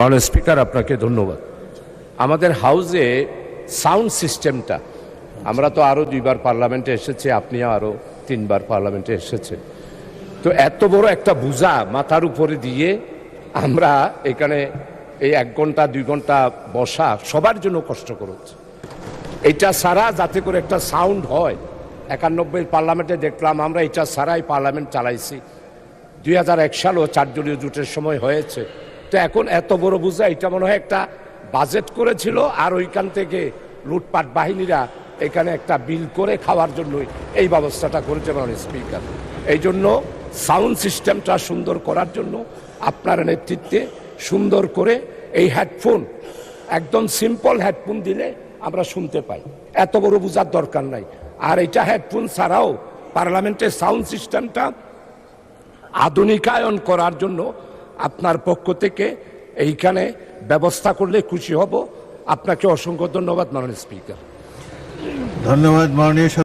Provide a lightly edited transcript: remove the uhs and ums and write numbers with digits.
মাননীয় স্পিকার, আপনাকে ধন্যবাদ। আমাদের হাউসে সাউন্ড সিস্টেমটা, আমরা তো আরও 2বার পার্লামেন্টে এসেছি, আপনিও আরও 3বার পার্লামেন্টে এসেছেন, তো এত বড় একটা বোঝা মাথার উপরে দিয়ে আমরা এখানে এই 1 ঘন্টা 2 ঘন্টা বসা সবার জন্য কষ্টকর হচ্ছে। এটা ছাড়া যাতে করে একটা সাউন্ড হয়, 91 পার্লামেন্টে দেখলাম আমরা এটা ছাড়াই পার্লামেন্ট চালাইছি। 2001 সালেও 4 দলীয় জোটের সময় হয়েছে। তো এখন এত বড় বোঝা, এটা মনে হয় একটা বাজেট করেছিল আর ওইখান থেকে লুটপাট বাহিনীরা এখানে একটা বিল করে খাওয়ার জন্যই এই ব্যবস্থাটা করেছে মাননীয় স্পিকার। এই জন্য সাউন্ড সিস্টেমটা সুন্দর করার জন্য আপনার নেতৃত্বে সুন্দর করে এই হেডফোন, একদম সিম্পল হেডফোন দিলে আমরা শুনতে পাই, এত বড় বোঝার দরকার নাই। আর এটা হেডফোন ছাড়াও পার্লামেন্টের সাউন্ড সিস্টেমটা আধুনিকায়ন করার জন্য আপনার পক্ষ থেকে এইখানে ব্যবস্থা করলে খুশি হব। আপনাকে অসংখ্য ধন্যবাদ মাননীয় স্পিকার। ধন্যবাদ মাননীয়